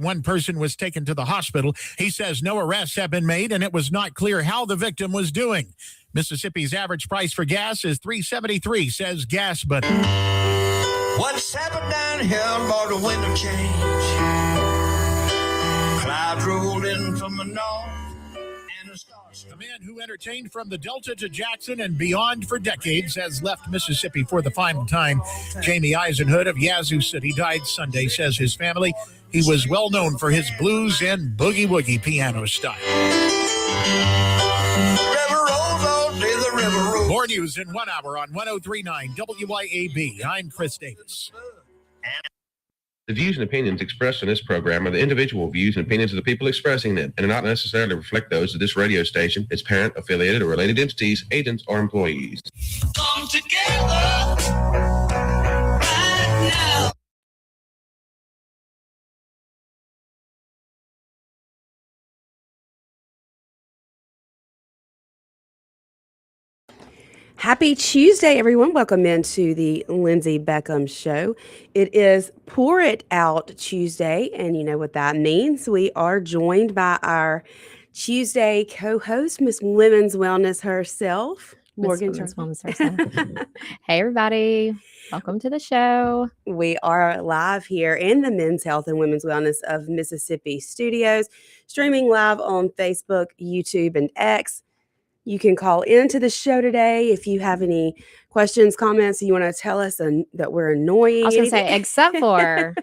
one person was taken to the hospital. He says no arrests have been made, and it was not clear how the victim was doing. Mississippi's average price for gas is $3.73, says Gas Buddy. What's happened down here, Lord, the wind of change. Clouds rolled in from the north. The man who entertained from the Delta to Jackson and beyond for decades has left Mississippi for the final time. Jamie Eisenhood of Yazoo City died Sunday, says his family. He was well known for his blues and boogie-woogie piano style. River rolls all day, the river rolls. More news in 1 hour on 103.9 WYAB. I'm Chris Davis. The views and opinions expressed in this program are the individual views and opinions of the people expressing them and do not necessarily reflect those of this radio station, its parent, affiliated, or related entities, agents, or employees. Come together right now. Happy Tuesday, everyone. Welcome into the Lindsay Beckham Show. It is Pour It Out Tuesday, and you know what that means. We are joined by our Tuesday co-host, Miss Women's Wellness herself, Morgan. Hey, everybody. Welcome to the show. We are live here in the Men's Health and Women's Wellness of Mississippi studios, streaming live on Facebook, YouTube, and X. You can call into the show today if you have any questions, comments, you want to tell us that we're annoying. I was going to say, except for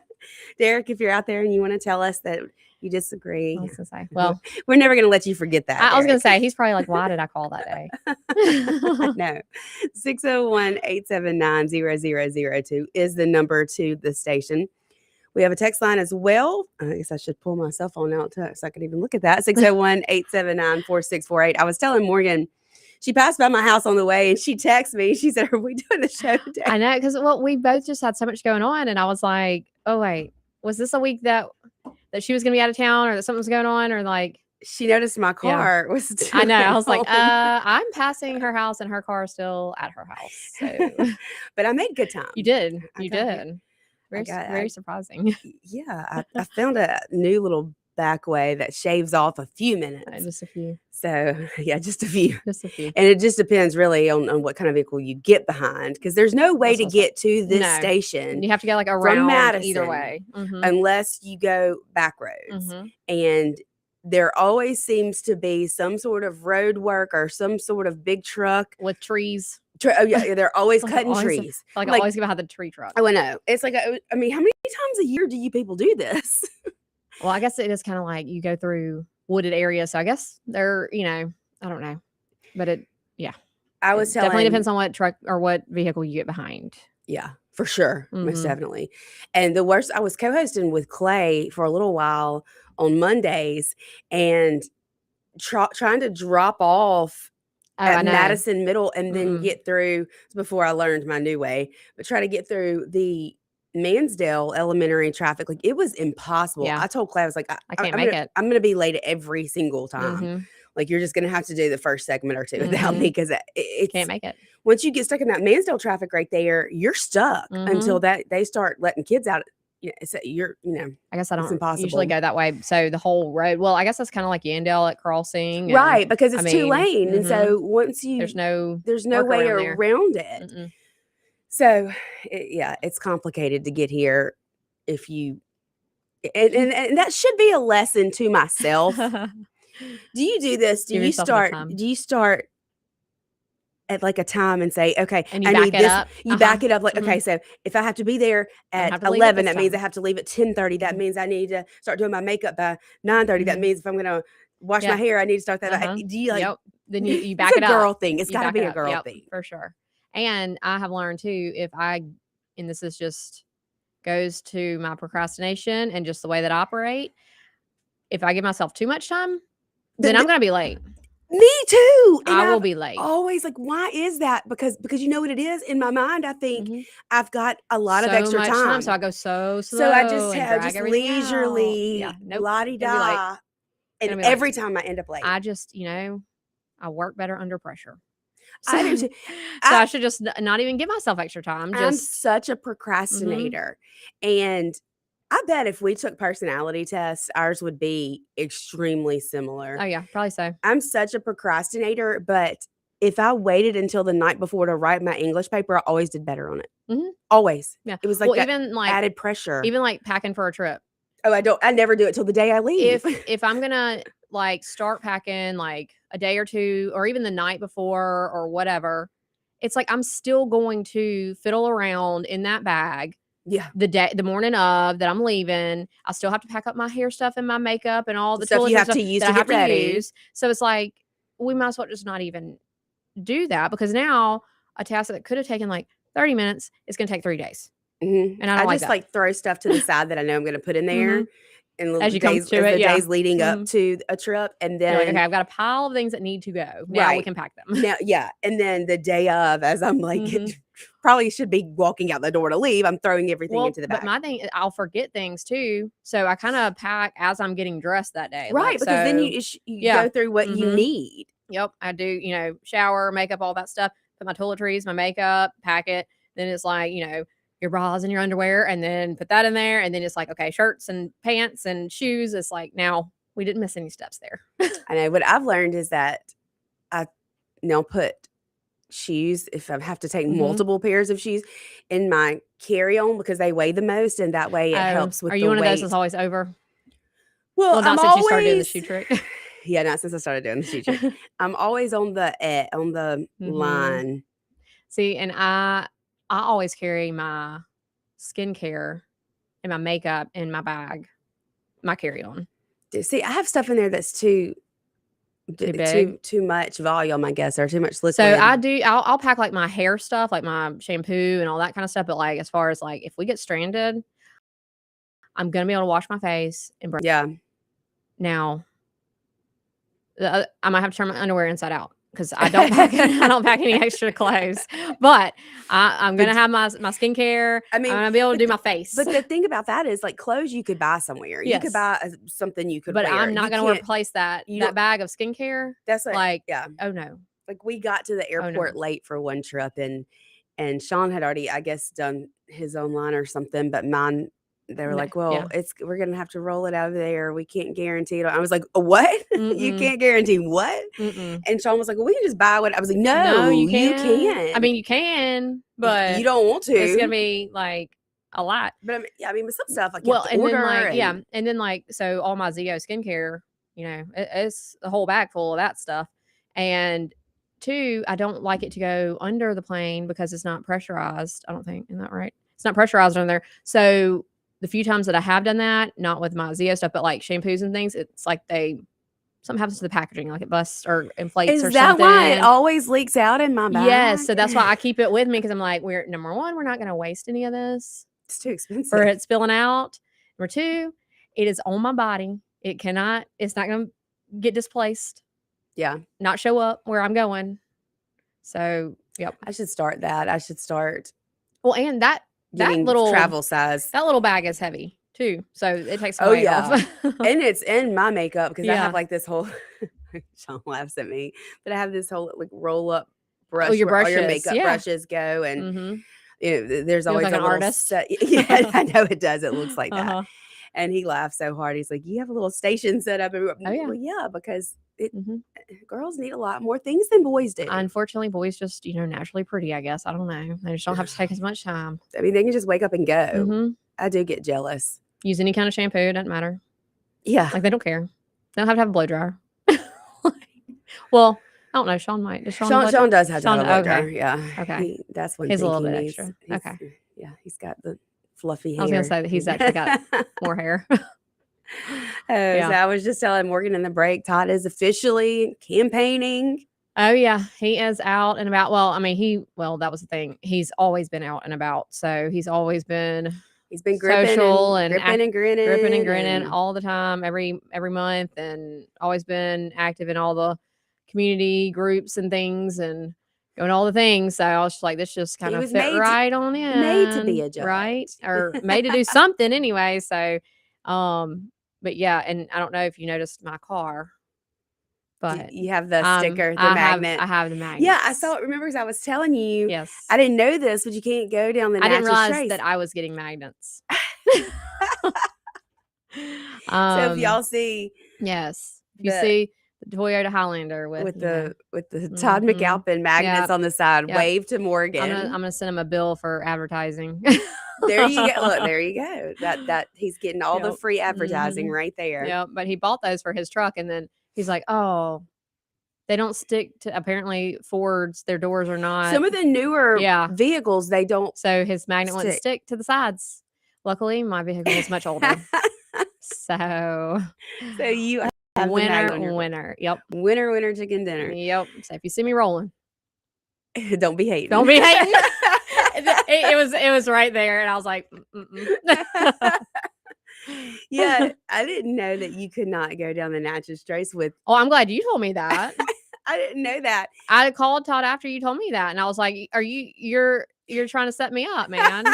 Derek, if you're out there and you want to tell us that you disagree. I was going to say, well, we're never going to let you forget that. I was going to say, he's probably like, why did I call that day? No. 601-879-0002 is the number to the station. We have a text line as well. I guess I should pull my cell phone out so I could even look at that. 601-879-4648. I was telling Morgan, she passed by my house on the way and she texted me. She said, are we doing the show today? I know, because we both just had so much going on. And I was like, oh, wait, was this a week that she was going to be out of town or that something was going on? Or like, she noticed my car was I know. I was like, I'm passing her house and her car is still at her house. So. But I made good time. You did. You did. Very surprising. Yeah, I found a new little back way that shaves off a few minutes. Just a few. So, yeah, just a few. Just a few. And it just depends really on what kind of vehicle you get behind, because there's no way to get to this station. You have to go like around from Madison, either way. Unless you go back roads. And there always seems to be some sort of road work or some sort of big truck. With trees. Oh, yeah, they're always cutting trees. I always give out the tree truck. Oh, I know. It's like, I mean, how many times a year do you people do this? Well, I guess it is kind of like you go through wooded areas. So I guess they're, I don't know. But I was telling. Definitely depends on what truck or what vehicle you get behind. Yeah, for sure. Most definitely. And the worst, I was co-hosting with Clay for a little while on Mondays and trying to drop off at Madison Middle and then get through before I learned my new way, but try to get through the Mansdale elementary traffic. Like, it was impossible. Yeah. I told Clay, I was like, I can't make it. I'm going to be late every single time. Like, you're just going to have to do the first segment or two without me, because it can't make it. Once you get stuck in that Mansdale traffic right there, you're stuck until they start letting kids out. So I guess I don't impossible. usually go that way. So the whole road, well, I guess that's kind of like Yandell at Crossing. Right, because it's two lane. And so once there's no way around it. So it's complicated to get here if you, and that should be a lesson to myself. Do you do this? Do you start at like a time and say, okay, and I need this. You back it up. Like, okay, so if I have to be there at 11, that means I have to leave at 10:30. That means I need to start doing my makeup by 9:30. That means if I'm going to wash my hair, I need to start that. Do you like, then you back it up. It's a girl thing. It's got to be a girl thing. For sure. And I have learned too, and this is just goes to my procrastination and just the way that I operate. If I give myself too much time, then I'm going to be late. Me too. And I will be late. Always like, why is that? Because you know what it is? In my mind, I think I've got a lot of extra time. So I go so slow. So I just leisurely, la-di-da. And every time I end up late. I just, I work better under pressure. So, I do too. I should just not even give myself extra time. I'm such a procrastinator. And I bet if we took personality tests, ours would be extremely similar. Oh yeah, probably so. I'm such a procrastinator, but if I waited until the night before to write my English paper, I always did better on it. Mhm. Always. Yeah. It was like Well, that even like added pressure. even like packing for a trip. I never do it till the day I leave. If I'm gonna like start packing like a day or two, or even the night before or whatever, it's like I'm still going to fiddle around in that bag yeah. the morning of that I'm leaving. I still have to pack up my hair stuff and my makeup and all the Stuff you toiletries have stuff to use that to I have get ready. to use. So it's like we might as well just not even do that, because now a task that could have taken like 30 minutes is going to take 3 days. Mhm. And I don't like just that. like throw stuff to the side that I know I'm going to put in there. Mhm. And As you come days, to as it, the yeah. days leading up Mhm. to a trip, and You're then like, okay, I've got a pile of things that need to go. Now we Right. can pack them. now, yeah, and then the day of, as I'm like, Mhm. probably should be walking out the door to leave, I'm throwing everything into the bag. But my thing is I'll forget things too. So I kind of pack as I'm getting dressed that day. Right, Like, because then so, you yeah. go through what you Mhm. need. Yep. I do, shower, makeup, all that stuff. Put my toiletries, my makeup, pack it. Then it's like, your bras and your underwear, and then put that in there. And then it's like, okay, shirts and pants and shoes. It's like, now we didn't miss any steps there. I know what I've learned is that I now put shoes, if I have to take Mhm. multiple pairs of shoes, in my carry-on, because they weigh the most, and that way it helps with Are the you one of those weight. that's always over? Well, Well, I'm not since you started doing the always shoe trick. yeah, not since I started doing the shoe trick. I'm always on the Mhm. line. See, and I always carry my skincare and my makeup in my bag, my carry-on. See, I have stuff in there that's too big? too much volume, I guess, or too much liquid. So I'll pack like my hair stuff, like my shampoo and all that kind of stuff. But like as far as like if we get stranded, I'm gonna be able to wash my face and bring. Yeah. Now, I might have to turn my underwear inside out because I don't pack any extra clothes. But I'm gonna have my skincare. I mean, I'm gonna be able to do my face. But the thing about that is, like, clothes you could buy somewhere. You could Yes. buy something you could But wear. I'm not You gonna can't- replace that you don't- bag of skincare. That's like, Yeah. Oh no. like we got to the airport late for one trip, and Sean had already, I guess, done his own line or something, but mine, they were No, like, well, yeah. we're gonna have to roll it out of there. We can't guarantee it. I was like, what? You Mm-mm. can't guarantee what? Mm-mm. And Sean was like, well, we can just buy what. I was like, no, No, you you can't. can't. I mean, you can, but you don't want to. it's gonna be like a lot. But I mean, with some stuff like you have to and order, then like and and then like so all my Zeo skincare, it's a whole bag full of that stuff. And 2, I don't like it to go under the plane because it's not pressurized. I don't think, isn't that right? It's not pressurized under there. So the few times that I have done that, not with my Zeo stuff, but like shampoos and things, it's like something happens to the packaging, like it busts or inflates is or that something. why it always leaks out in my bag? Yes, so that's why I keep it with me, because I'm like, number 1, we're not going to waste any of this It's too expensive. for it spilling out. Number 2, it is on my body. It's not going to get displaced. Yeah, not show up where I'm going. So, yep. I should start that. I should start. Well, and that getting little travel size. That little bag is heavy too, so it takes. Oh weight yeah, off. and it's in my makeup because I Yeah. have like this whole. Sean laughs at me, but I have this whole like roll up brush. Oh, your where all your brushes, makeup yeah. brushes go, and Mhm. There's You look always like a an little artist. set. Yeah, I know it does. It looks like that. Uh-huh. And he laughed so hard. He's like, "You have a little station set up." And Oh, yeah. Well, yeah, because Mhm. girls need a lot more things than boys do. Unfortunately, boys just naturally pretty. I guess I don't know. They just don't have to take as much time. I mean, they can just wake up and go. Mhm. I do get jealous. Use any kind of shampoo, it doesn't matter. Yeah. Like they don't care. They don't have to have a blow dryer. Well, I don't know. Sean might. Does Sean? Sean does have to have a Sean- blow okay. dryer. Yeah. Okay. That's one He's a thing little he bit needs. extra. He's- Okay. Yeah, he's got the fluffy hair. I was gonna say that he's actually got more hair. So I was just telling Morgan in the break, Todd is officially campaigning. Oh yeah, he is out and about. Well, I mean, that was the thing. He's always been out and about, so he's always been gripping social and and gripping and grinning all the time, every month, and always been active in all the community groups and things and doing all the things. So I was just like, this just kind of fit right on in. Made to be a judge. Right? Or made to do something anyway. So, but yeah, and I don't know if you noticed my car, but you have the sticker, the magnet. I have the magnet. Yeah, I saw it. Remember, because I was telling you, yes, I didn't know this, but you can't go down the. I didn't natural realize trace. that I was getting magnets. So if y'all see yes, if you the- see the Toyota Highlander with the Todd McAlpin magnets Yep. on the side, Yep. wave to Morgan. I'm gonna send him a bill for advertising. There you go. Look, there you go. That he's getting all the Yep. free advertising right there. Yeah, but he bought those for his truck, and then he's like, "Oh, they don't stick to." Apparently, Fords, their doors are not. Some of the newer vehicles, they don't. So his magnet wouldn't stick to the sides. Luckily, my vehicle is much older. So you have winner. Yep. Winner, chicken dinner. Yep. So if you see me rolling, don't be hating. Don't be hating. It was right there, and I was like, yeah, I didn't know that you could not go down the Natchez Trace with. Oh, I'm glad you told me that. I didn't know that. I called Todd after you told me that, and I was like, "Are you're trying to set me up, man?"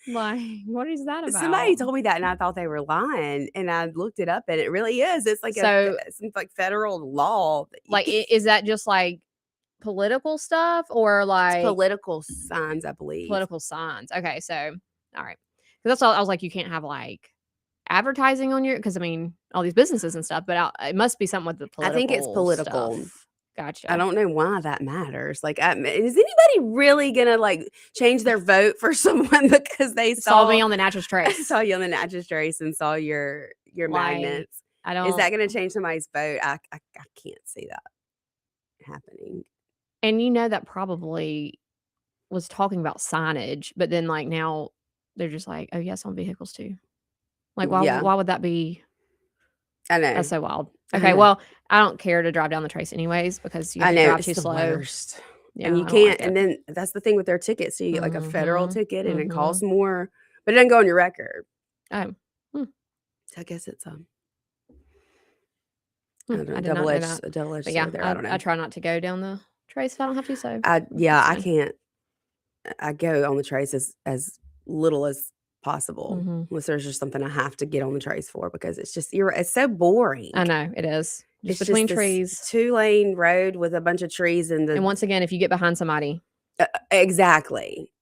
Like, what is that about? Somebody told me that, and I thought they were lying, and I looked it up, and it really is. It's like some like federal law. Like, is that just like political stuff or like political signs? I believe political signs. Okay, so all right, because that's all I was like, you can't have like advertising on your, because I mean all these businesses and stuff, but it must be something with the political. I think it's political. Stuff. Gotcha. I don't know why that matters. Like, is anybody really gonna like change their vote for someone because they saw me on the Natchez Trace? Saw you on the Natchez Trace and saw your magnets. I don't. Is that gonna change somebody's vote? I can't see that happening. And you know that probably was talking about signage, but then like now they're just like, oh yes, on vehicles too. Like why would that be? I know. That's so wild. Okay, well, I don't care to drive down the Trace anyways because you have to drive too slow. Worst. Yeah, and you can't. And then that's the thing with their tickets. So you get like a federal ticket, and it costs more, but it doesn't go on your record. Oh, so I guess it's I did not know that. A double-edged But yeah, sword there. I don't know. I try not to go down the Trace if I don't have to. So I can't. I go on the Trace as little as possible, unless there's just something I have to get on the Trace for, because it's just it's so boring. I know it is. It's between just trees, 2-lane road with a bunch of trees and once again, if you get behind somebody, exactly.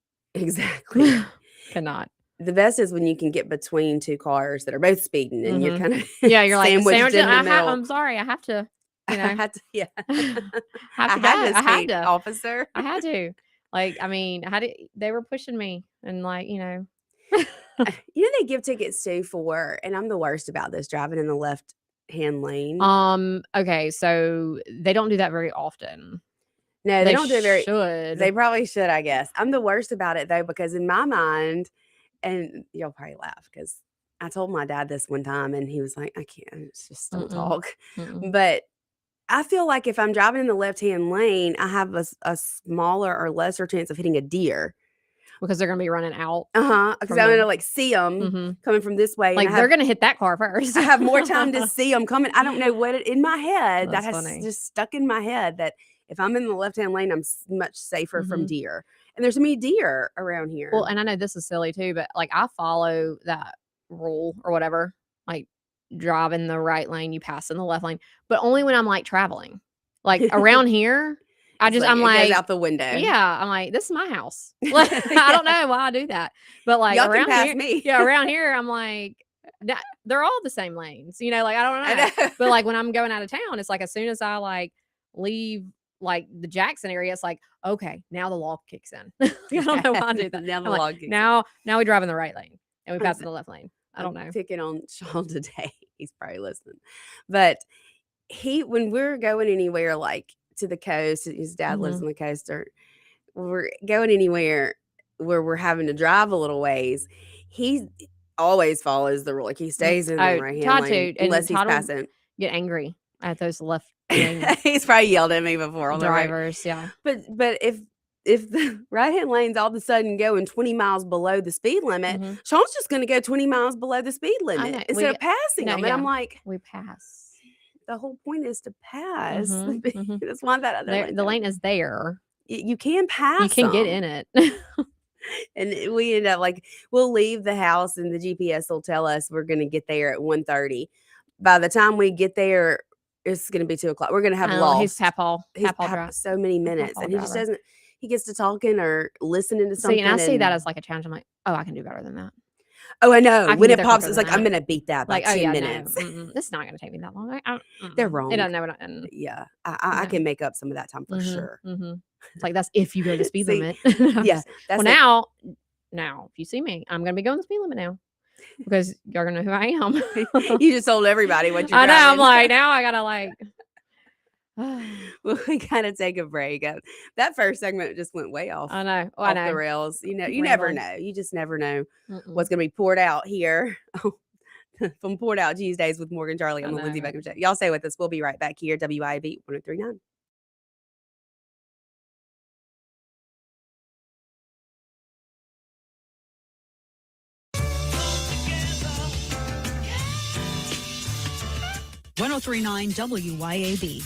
Cannot. The best is when you can get between two cars that are both speeding, and you're kind of you're like sandwiched in the middle. I'm sorry, I have to. You know, I had to. Yeah, I had to. Officer. I had to. Like, I mean, they were pushing me, and like, you know. They give tickets too for, and I'm the worst about this, driving in the left-hand lane. Okay, so they don't do that very often. No, they don't do it very. Should. They probably should, I guess. I'm the worst about it though, because in my mind, and you'll probably laugh because I told my dad this one time, and he was like, "I can't. It's just don't talk." But I feel like if I'm driving in the left-hand lane, I have a smaller or lesser chance of hitting a deer. Because they're going to be running out. Because I'm going to like see them coming from this way. Like they're going to hit that car first. I have more time to see them coming. I don't know what in my head That's that has funny. just stuck in my head that if I'm in the left-hand lane, I'm much safer from deer. And there's so many deer around here. Well, and I know this is silly too, but like I follow that rule or whatever, like drive in the right lane, you pass in the left lane, but only when I'm like traveling. Like around here, I'm like, goes out the window. Yeah, I'm like, this is my house. Like, I don't know why I do that, but like y'all around can pass here, me. Yeah, around here, I'm like, they're all the same lanes. You know, like I don't know. But like when I'm going out of town, it's like as soon as I like leave like the Jackson area, it's like, okay, now the law kicks in. I don't know why I do that. Now the I'm law like, kicks in. now we drive in the right lane and we pass in the left lane. I don't know. Picking on Sean today. He's probably listening, but when we're going anywhere like to the coast, his dad lives on the coast, or we're going anywhere where we're having to drive a little ways, he always follows the rule. Like he stays in the right hand lane unless he's passing. Get angry at those left lane He's probably yelled at me before on drivers. The right. Yeah, but if the right hand lane's all of a sudden going 20 miles below the speed limit, Sean's just going to go 20 miles below the speed limit instead of passing them. And I'm like, we pass. The whole point is to pass. That's why that other the lane is there. You can pass. You can get in it. And we end up like we'll leave the house and the GPS will tell us we're going to get there at 1:30. By the time we get there, it's going to be 2:00. We're going to have lost. He's tap-all so many minutes, and he just doesn't. He gets to talking or listening to something. See, and I see that as like a challenge. I'm like, oh, I can do better than that. Oh, I know. can When get it there pops, quicker it's than like, I'm that. going to beat that by Like, oh 10 yeah, minutes. no, it's not going to take me that long. They're It wrong. doesn't know. Yeah. I can make up some of that time for sure. It's like, that's if you go the speed See, limit. yeah, that's Well, it. now, if you see me, I'm going to be going the speed limit now because you're going to know who I am. You just told everybody what you're I know. I'm driving. like, now I got to like. Well, we gotta take a break. That first segment just went way off. I know. Off the rails. You never Rambling. know. You just never know what's gonna be poured out here from Poured Out Tuesdays with Morgan Charlie on the Lindsay Beckham Show. Y'all stay with us. We'll be right back here. WIB 1039. WYAB.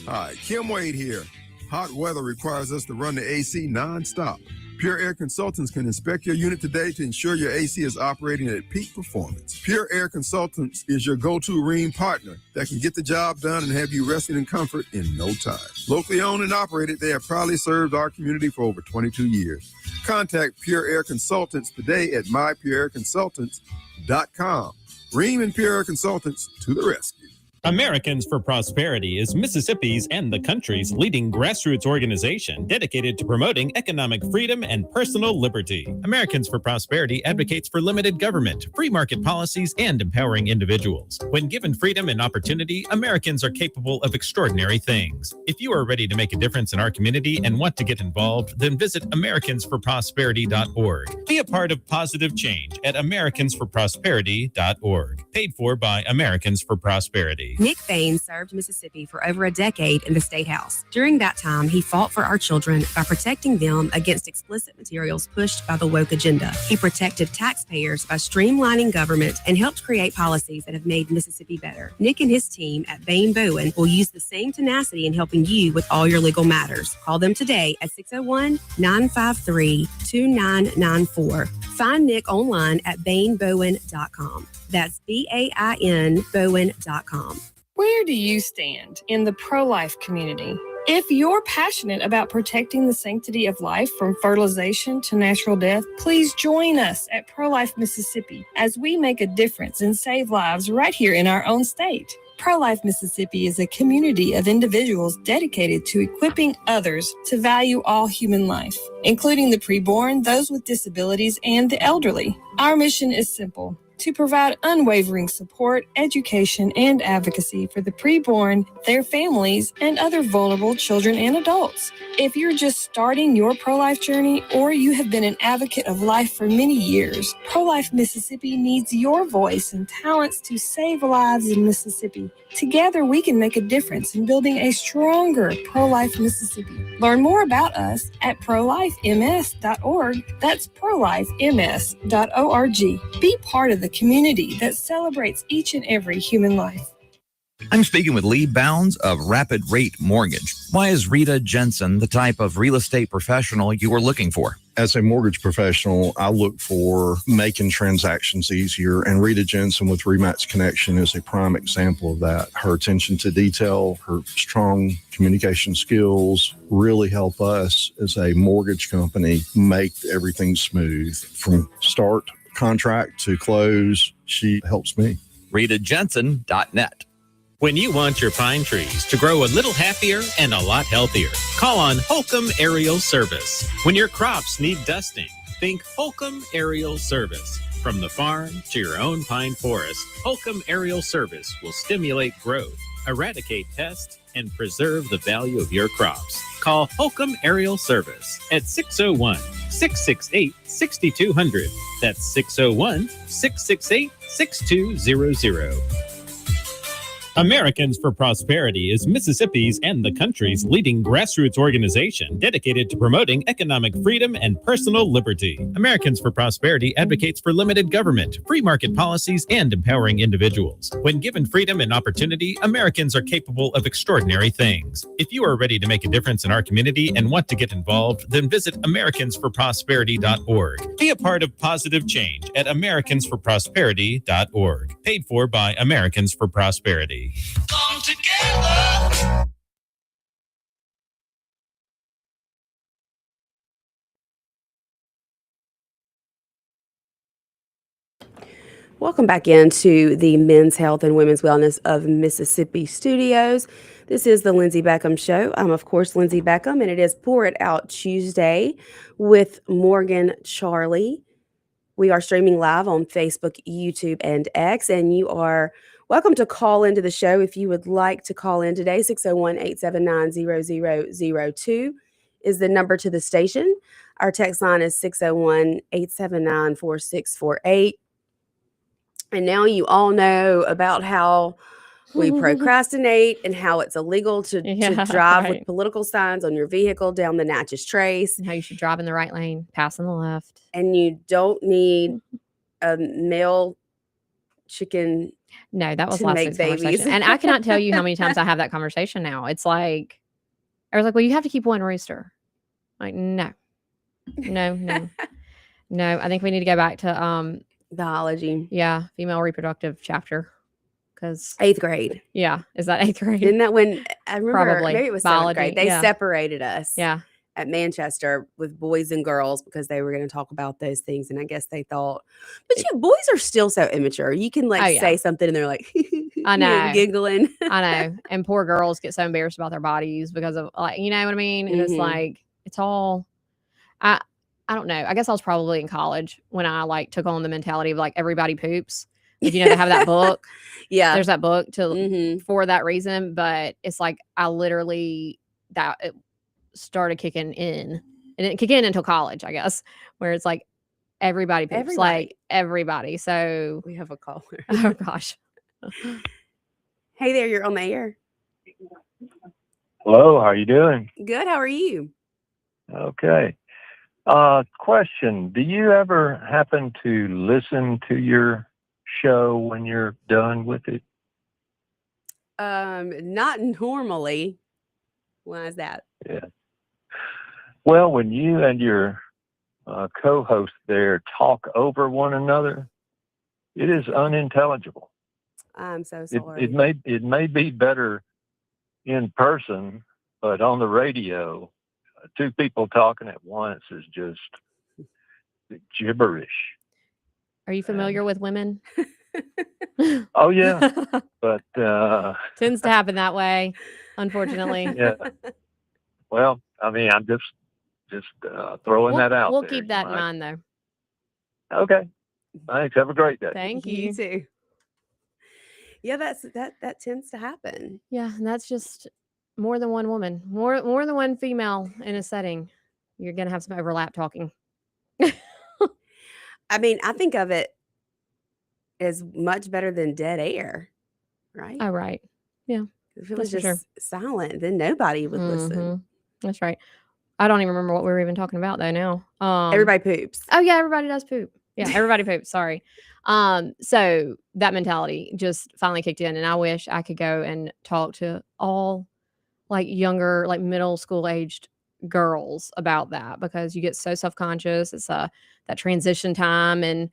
Hi, Kim Wade here. Hot weather requires us to run the AC nonstop. Pure Air Consultants can inspect your unit today to ensure your AC is operating at peak performance. Pure Air Consultants is your go-to Rheem partner that can get the job done and have you resting in comfort in no time. Locally owned and operated, they have proudly served our community for over 22 years. Contact Pure Air Consultants today at mypureairconsultants.com. Rheem and Pure Air Consultants to the rescue. Americans for Prosperity is Mississippi's and the country's leading grassroots organization dedicated to promoting economic freedom and personal liberty. Americans for Prosperity advocates for limited government, free market policies, and empowering individuals. When given freedom and opportunity, Americans are capable of extraordinary things. If you are ready to make a difference in our community and want to get involved, then visit americansforprosperity.org. Be a part of positive change at americansforprosperity.org. Paid for by Americans for Prosperity. Nick Bain served Mississippi for over a decade in the State House. During that time, he fought for our children by protecting them against explicit materials pushed by the woke agenda. He protected taxpayers by streamlining government and helped create policies that have made Mississippi better. Nick and his team at Bain Bowen will use the same tenacity in helping you with all your legal matters. Call them today at 601-953-2994. Find Nick online at bainbowen.com. That's BAIN Bowen.com. Where do you stand in the pro-life community? If you're passionate about protecting the sanctity of life from fertilization to natural death, please join us at Pro-Life Mississippi as we make a difference and save lives right here in our own state. Pro-Life Mississippi is a community of individuals dedicated to equipping others to value all human life, including the preborn, those with disabilities, and the elderly. Our mission is simple: to provide unwavering support, education, and advocacy for the preborn, their families, and other vulnerable children and adults. If you're just starting your pro-life journey or you have been an advocate of life for many years, Pro-Life Mississippi needs your voice and talents to save lives in Mississippi. Together, we can make a difference in building a stronger pro-life Mississippi. Learn more about us at prolifems.org. That's prolifems.org. Be part of the community that celebrates each and every human life. I'm speaking with Lee Bounds of Rapid Rate Mortgage. Why is Rita Jensen the type of real estate professional you are looking for? As a mortgage professional, I look for making transactions easier, and Rita Jensen with Remax Connection is a prime example of that. Her attention to detail, her strong communication skills really help us as a mortgage company make everything smooth. From start contract to close, she helps me. RitaJensen.net. When you want your pine trees to grow a little happier and a lot healthier, call on Holcomb Aerial Service. When your crops need dusting, think Holcomb Aerial Service. From the farm to your own pine forest, Holcomb Aerial Service will stimulate growth, eradicate pests, and preserve the value of your crops. Call Holcomb Aerial Service at 601-668-6200. That's 601-668-6200. Americans for Prosperity is Mississippi's and the country's leading grassroots organization dedicated to promoting economic freedom and personal liberty. Americans for Prosperity advocates for limited government, free market policies, and empowering individuals. When given freedom and opportunity, Americans are capable of extraordinary things. If you are ready to make a difference in our community and want to get involved, then visit americansforprosperity.org. Be a part of positive change at americansforprosperity.org. Paid for by Americans for Prosperity. Come together. Welcome back into the Men's Health and Women's Wellness of Mississippi studios. This is the Lindsay Beckham Show. I'm, of course, Lindsay Beckham, and it is Pour It Out Tuesday with Morgan Charlie. We are streaming live on Facebook, YouTube, and X, and you are welcome to call into the show if you would like to call in today. 601-879-0002 is the number to the station. Our text line is 601-879-4648. And now you all know about how we procrastinate and how it's illegal to drive with political signs on your vehicle down the Natchez Trace. And how you should drive in the right lane, pass on the left. And you don't need a male chicken. No, that was last week's conversation. And I cannot tell you how many times I have that conversation now. It's like, I was like, well, you have to keep one rooster. Like, no. No, I think we need to go back to biology. Yeah, female reproductive chapter. Because 8th grade. Yeah. Is that 8th grade? Isn't that when I remember? Probably. Maybe it was biology. 7th grade. They separated us. Yeah. At Manchester with boys and girls because they were going to talk about those things. And I guess they thought, but boys are still so immature. You can say something and they're like, I know, giggling. I know. And poor girls get so embarrassed about their bodies because of you know what I mean? And it's like, it's all, I don't know. I guess I was probably in college when I took on the mentality of everybody poops. They have that book. Yeah. There's that book for that reason. But it's I literally, it started kicking in. And it didn't kick in until college, I guess, where it's everybody poops. Everybody. So we have a caller. Oh, gosh. Hey there, you're on the air. Hello, how are you doing? Good, how are you? Okay. Question, do you ever happen to listen to your show when you're done with it? Not normally. Why is that? Yeah. Well, when you and your co-host there talk over one another, it is unintelligible. I'm so sorry. It may be better in person, but on the radio, two people talking at once is just gibberish. Are you familiar with women? Oh yeah, but tends to happen that way, unfortunately. Yeah. Well, I mean, I'm just throwing that out. We'll there. keep that in mind, though. Okay. Thanks. Have a great day. Thank you. You too. Yeah, that tends to happen. Yeah, and that's just more than one woman, more than one female in a setting. You're gonna have some overlap talking. I mean, I think of it as much better than dead air, right? Oh, right. Yeah. If it was just silent, then nobody would listen. That's right. I don't even remember what we were even talking about though now. Everybody poops. Oh yeah, everybody does poop. Yeah, everybody poops. Sorry. So that mentality just finally kicked in, and I wish I could go and talk to all younger, middle school aged girls about that, because you get so self-conscious. It's that transition time and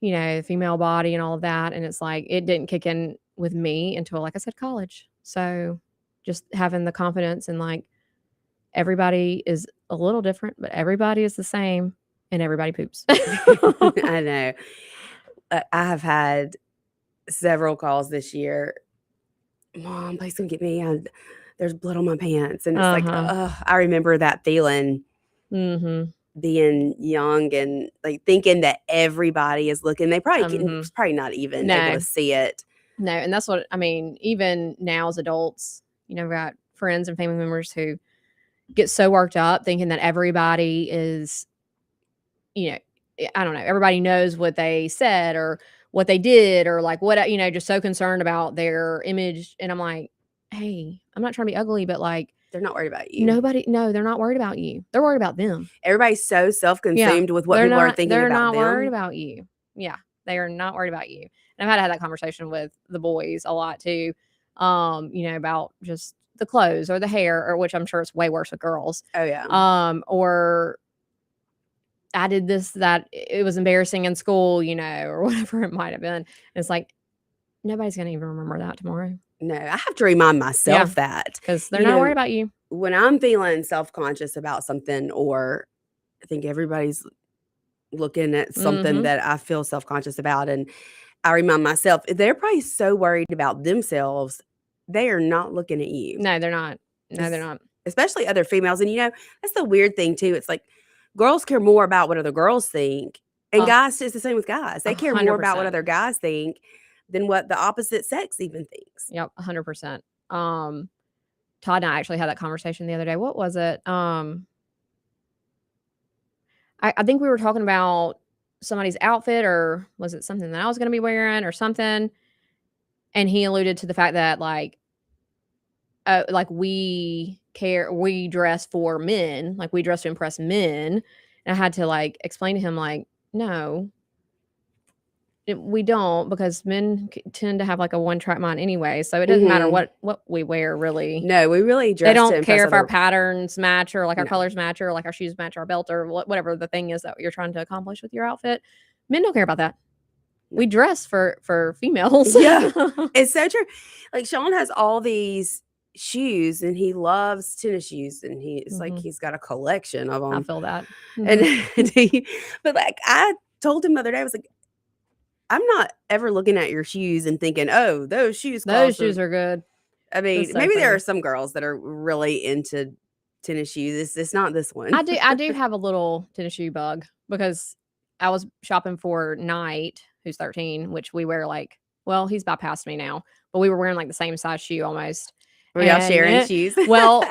the female body and all of that. And it's it didn't kick in with me until, like I said, college. So just having the confidence and everybody is a little different, but everybody is the same and everybody poops. I know. I have had several calls this year. Mom, please come get me. There's blood on my pants. And it's I remember that feeling. Being young and thinking that everybody is looking. They probably it's probably not even able to see it. No, and that's what I mean. Even now as adults, we've got friends and family members who get so worked up thinking that everybody is, I don't know, everybody knows what they said or what they did or what, just so concerned about their image. And I'm like, hey, I'm not trying to be ugly, but they're not worried about you. No, they're not worried about you. They're worried about them. Everybody's so self-consumed with what people are thinking about them. They're not worried about you. Yeah, they are not worried about you. And I've had to have that conversation with the boys a lot too, about just the clothes or the hair, or which I'm sure it's way worse with girls. Oh yeah. Or I did this, that it was embarrassing in school, or whatever it might have been. And it's nobody's going to even remember that tomorrow. No, I have to remind myself that. Because they're not worried about you. When I'm feeling self-conscious about something, or I think everybody's looking at something that I feel self-conscious about, and I remind myself, they're probably so worried about themselves, they are not looking at you. No, they're not. No, they're not. Especially other females. And, that's the weird thing, too. It's like girls care more about what other girls think. And guys, it's the same with guys. They care more about what 100%. other guys think than what the opposite sex even thinks. Yep, 100%. Todd and I actually had that conversation the other day. What was it? I think we were talking about somebody's outfit, or was it something that I was going to be wearing or something? And he alluded to the fact that like we dress for men, like we dress to impress men. And I had to like explain to him like, no, we don't, because men tend to have like a one-track mind anyway. So it doesn't matter what we wear, really. No, we really dress They don't to impress care if our other- patterns match, or like our No. colors match, or like our shoes match our belt, or whatever the thing is that you're trying to accomplish with your outfit. Men don't care about that. We dress for females. Yeah, it's so true. Like Sean has all these shoes and he loves tennis shoes, and it's like he's got a collection of them. I feel that. And but like I told him the other day, I was like, I'm not ever looking at your shoes and thinking, oh, those shoes are good. I mean, That's so maybe there funny. are some girls that are really into tennis shoes. It's not this one. I do have a little tennis shoe bug, because I was shopping for Knight, who's 13, which we wear like, well, he's bypassed me now, but we were wearing like the same size shoe almost. Were y'all sharing shoes? Well,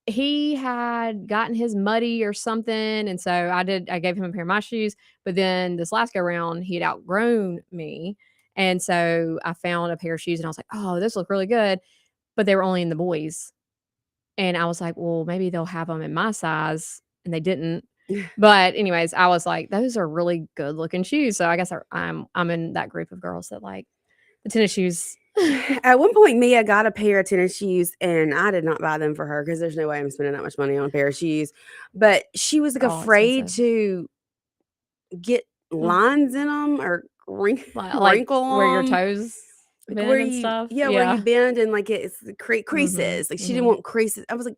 he had gotten his muddy or something, and so I gave him a pair of my shoes, but then this last go round he had outgrown me, and so I found a pair of shoes and I was like, oh, those look really good, but they were only in the boys, and I was like, well, maybe they'll have them in my size, and they didn't. But anyways, I was like, those are really good looking shoes, so I guess I'm in that group of girls that like the tennis shoes. At one point, Mia got a pair of tennis shoes, and I did not buy them for her because there's no way I'm spending that much money on a pair of shoes. But she was like afraid to get lines in them or wrinkle where your them. toes bend where and you, stuff. where you bend and like it's the creases. Like she didn't want creases. I was like,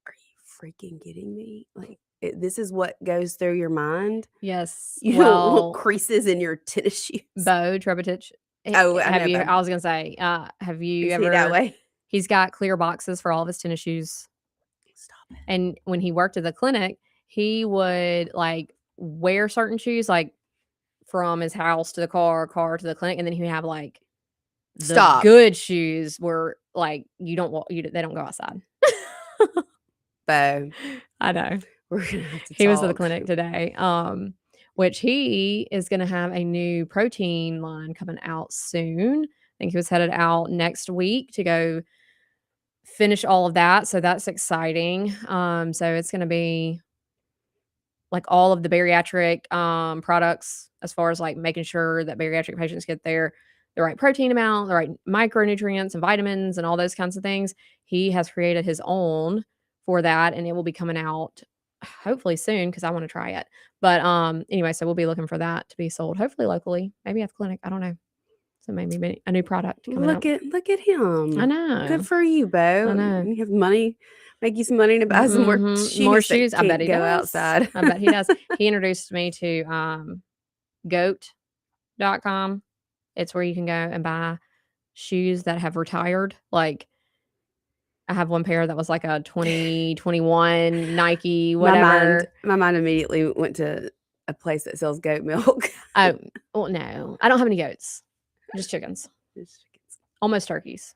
are you freaking kidding me? Like this is what goes through your mind? Yes. You don't want creases in your tennis shoes. Bo Trebitich. Oh, have you? I was gonna say, have you ever? He that way? He's got clear boxes for all of his tennis shoes. Stop it. And when he worked at the clinic, he would like wear certain shoes, like from his house to the car to the clinic, and then he would have like the good shoes where like they don't go outside. Bo, I know. We're gonna have to He was at the clinic today. Which he is going to have a new protein line coming out soon. I think he was headed out next week to go finish all of that. So that's exciting. So it's going to be like all of the bariatric products, as far as like making sure that bariatric patients get the right protein amount, the right micronutrients and vitamins and all those kinds of things. He has created his own for that, and it will be coming out hopefully soon because I want to try it. But anyway, so we'll be looking for that to be sold, hopefully locally, maybe at the clinic. I don't know. So maybe a new product coming out. Look at him. I know. Good for you, Bo. I know. You have money, make you some money to buy some more shoes. More shoes. I bet he go does. outside. I bet he does. He introduced me to goat.com. It's where you can go and buy shoes that have retired. Like I have one pair that was like a 2021 Nike, whatever. My mind immediately went to a place that sells goat milk. Oh, well, no. I don't have any goats. Just chickens. Almost turkeys.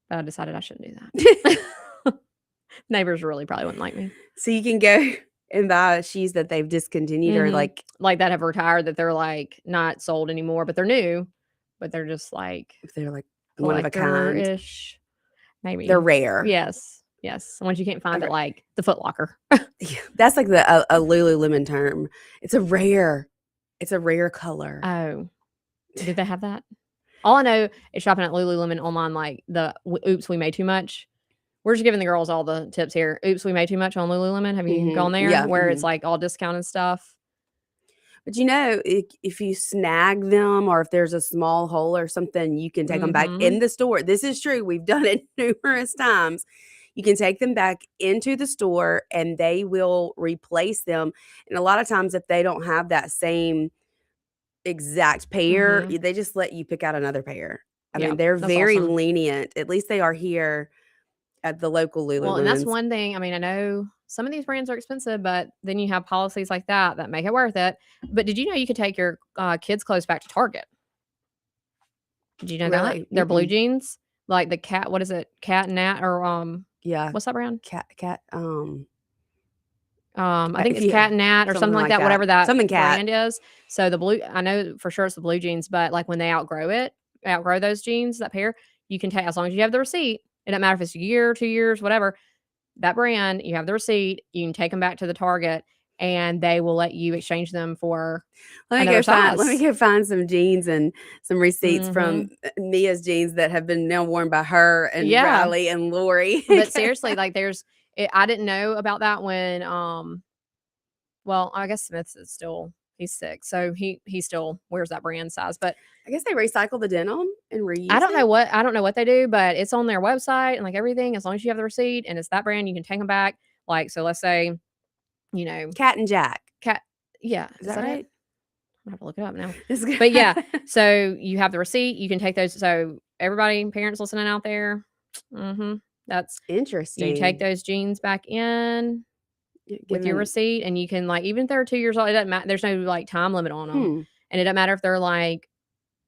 But I decided I shouldn't do that. Neighbors really probably wouldn't like me. So you can go and buy shoes that they've discontinued or like that have retired, that they're like not sold anymore, but they're new. But they're just like one of a kind. Ish. Maybe they're rare. Yes. Once you can't find it, like the Foot Locker. That's like a Lululemon term. It's a rare color. Oh, did they have that? All I know is shopping at Lululemon online, like the oops, we made too much. We're just giving the girls all the tips here. Oops, we made too much on Lululemon. Have you gone there? Yeah. Where it's like all discounted stuff. But if you snag them or if there's a small hole or something, you can take them back in the store. This is true. We've done it numerous times. You can take them back into the store and they will replace them. And a lot of times if they don't have that same exact pair. Mhm. They just let you pick out another pair. I Yeah, mean, they're that's very awesome. lenient. At least they are here at the local Well, and that's Lululemons. one thing. I mean, I know some of these brands are expensive, but then you have policies like that make it worth it. But did you know you could take your kids' clothes back to Target? Did you know that? Really? They're blue Mm-mm. jeans, like the cat. What is it? Cat and Nat or Yeah. what's that brand? Cat. I think If it's you Cat and Nat or something like that. Whatever that Something cat. brand is. So the blue, I know for sure it's the blue jeans, but like when they outgrow those jeans, that pair, you can take as long as you have the receipt. It doesn't matter if it's a year, 2 years, whatever. That brand, you have the receipt, you can take them back to the Target and they will let you exchange them for another size. Let me go find some jeans and some receipts Mhm. from Mia's jeans that have been now worn by her and Yeah. Riley and Lori. But seriously, like I didn't know about that when well, I guess Smith's is still he's sick, so he still wears that brand size. But I guess they recycle the denim and reuse I don't it. know what they do, but it's on their website and like everything. As long as you have the receipt and it's that brand, you can take them back. Like so, let's say, you know, Cat and Jack. Yeah, Is that right? I'm gonna have to look it up now. It's good. But yeah, so you have the receipt. You can take those. So everybody, parents listening out there, that's Interesting. you take those jeans back in with your receipt, and you can like even if they're 2 years old, it doesn't matter. There's no like time limit on them, and it doesn't matter if they're like,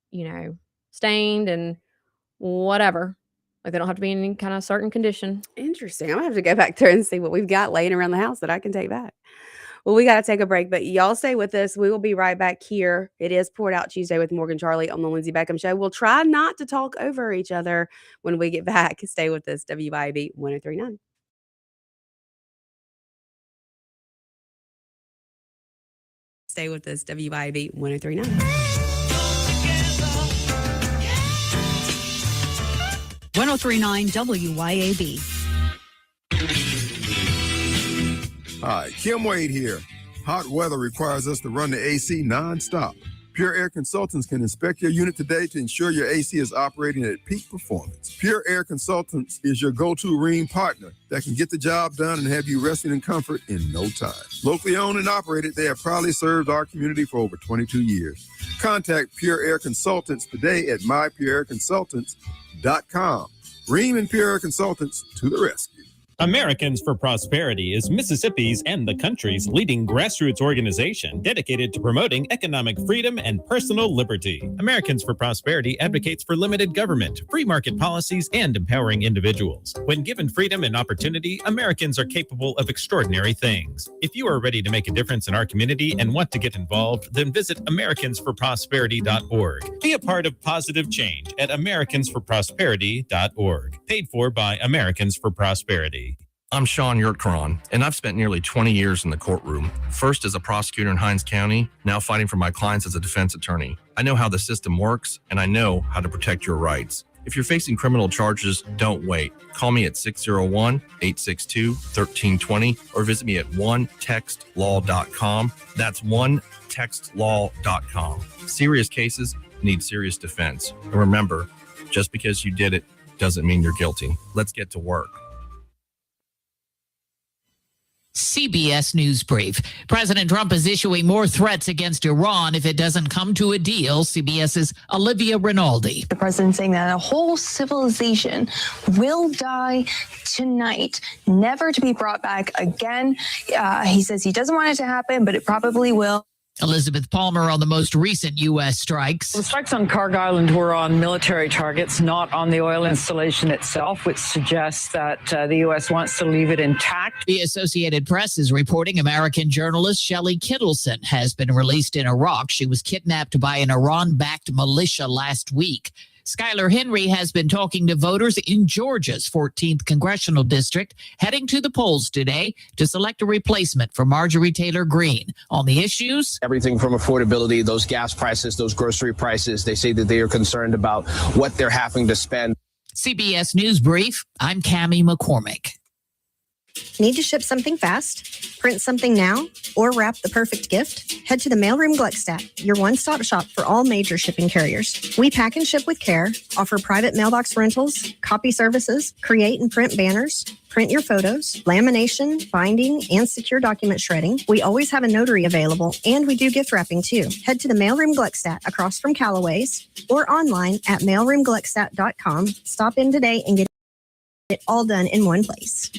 you know, stained and whatever. Like they don't have to be in any kind of certain condition. Interesting. I'm gonna have to go back there and see what we've got laying around the house that I can take back. Well, we got to take a break, but y'all stay with us. We will be right back here. It is Poured Out Tuesday with Morgan Charlie on the Lindsay Beckham Show. We'll try not to talk over each other when we get back. Stay with us, WYAB 103.9. Stay with us, WYAB 103.9. .1039 WYAB. Hi, Kim Wade here. Hot weather requires us to run the AC nonstop. Pure Air Consultants can inspect your unit today to ensure your AC is operating at peak performance. Pure Air Consultants is your go-to Rheem partner that can get the job done and have you resting in comfort in no time. Locally owned and operated, they have proudly served our community for over 22 years. Contact Pure Air Consultants today at mypureairconsultants.com. Rheem and Pure Air Consultants to the rescue. Americans for Prosperity is Mississippi's and the country's leading grassroots organization dedicated to promoting economic freedom and personal liberty. Americans for Prosperity advocates for limited government, free market policies, and empowering individuals. When given freedom and opportunity, Americans are capable of extraordinary things. If you are ready to make a difference in our community and want to get involved, then visit americansforprosperity.org. Be a part of positive change at americansforprosperity.org. Paid for by Americans for Prosperity. I'm Sean Yurtkaran, and I've spent nearly 20 years in the courtroom, first as a prosecutor in Hinds County, now fighting for my clients as a defense attorney. I know how the system works, and I know how to protect your rights. If you're facing criminal charges, don't wait. Call me at 601-862-1320 or visit me at onetextlaw.com. That's onetextlaw.com. Serious cases need serious defense. And remember, just because you did it doesn't mean you're guilty. Let's get to work. CBS News Brief. President Trump is issuing more threats against Iran if it doesn't come to a deal. CBS's Olivia Rinaldi. The president saying that a whole civilization will die tonight, never to be brought back again. He says he doesn't want it to happen, but it probably will. Elizabeth Palmer on the most recent U.S. strikes. The strikes on Karg Island were on military targets, not on the oil installation itself, which suggests that the U.S. wants to leave it intact. The Associated Press is reporting American journalist Shelley Kittleson has been released in Iraq. She was kidnapped by an Iran-backed militia last week. Skylar Henry has been talking to voters in Georgia's 14th congressional district, heading to the polls today to select a replacement for Marjorie Taylor Greene. On the issues, everything from affordability, those gas prices, those grocery prices, they say that they are concerned about what they're having to spend. CBS News Brief, I'm Cammie McCormick. Need to ship something fast, print something now, or wrap the perfect gift? Head to the Mailroom Gluckstadt, your one-stop shop for all major shipping carriers. We pack and ship with care, offer private mailbox rentals, copy services, create and print banners, print your photos, lamination, binding, and secure document shredding. We always have a notary available, and we do gift wrapping too. Head to the Mailroom Gluckstadt across from Callaway's or online at mailroomgluckstadt.com. Stop in today and get it all done in one place.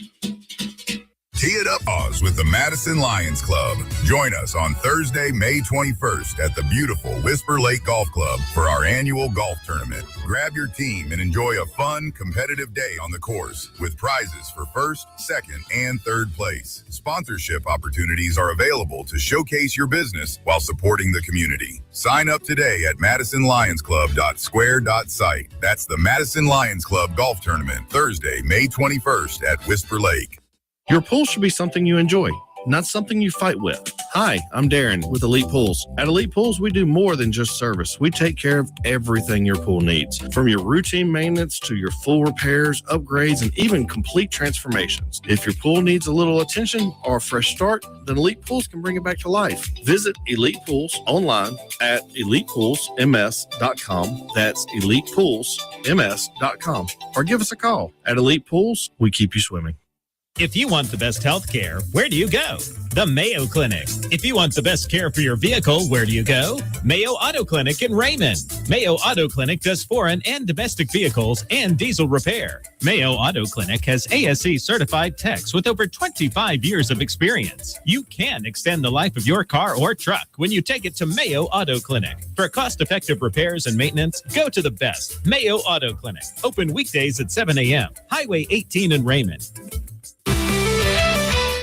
Tee it up Oz with the Madison Lions Club. Join us on Thursday, May 21st at the beautiful Whisper Lake Golf Club for our annual golf tournament. Grab your team and enjoy a fun, competitive day on the course with prizes for first, second, and third place. Sponsorship opportunities are available to showcase your business while supporting the community. Sign up today at madisonlionsclub.square.site. That's the Madison Lions Club Golf Tournament, Thursday, May 21st at Whisper Lake. Your pool should be something you enjoy, not something you fight with. Hi, I'm Darren with Elite Pools. At Elite Pools, we do more than just service. We take care of everything your pool needs, from your routine maintenance to your full repairs, upgrades, and even complete transformations. If your pool needs a little attention or a fresh start, then Elite Pools can bring it back to life. Visit Elite Pools online at elitepoolsms.com. That's elitepoolsms.com. Or give us a call. At Elite Pools, we keep you swimming. If you want the best health care, where do you go? The Mayo Clinic. If you want the best care for your vehicle, where do you go? Mayo Auto Clinic in Raymond. Mayo Auto Clinic does foreign and domestic vehicles and diesel repair. Mayo Auto Clinic has ASE certified techs with over 25 years of experience. You can extend the life of your car or truck when you take it to Mayo Auto Clinic. For cost-effective repairs and maintenance, go to the best, Mayo Auto Clinic. Open weekdays at 7 a.m. Highway 18 in Raymond.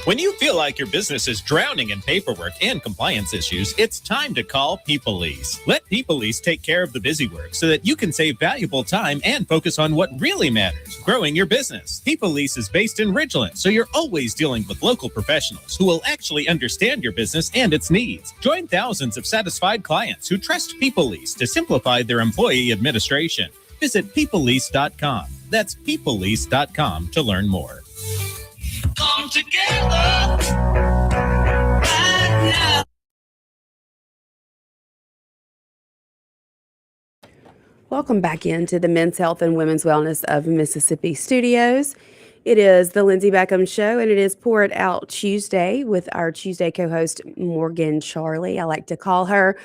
When you feel like your business is drowning in paperwork and compliance issues, it's time to call Peoplease. Let Peoplease take care of the busy work so that you can save valuable time and focus on what really matters, growing your business. Peoplease is based in Ridgeland, so you're always dealing with local professionals who will actually understand your business and its needs. Join thousands of satisfied clients who trust Peoplease to simplify their employee administration. Visit peoplease.com. That's peoplease.com to learn more. Come together right now. Welcome back into the Men's Health and Women's Wellness of Mississippi studios. It is the Lindsay Beckham Show, and it is Pour It Out Tuesday with our Tuesday co-host, Morgan Charlie. I like to call her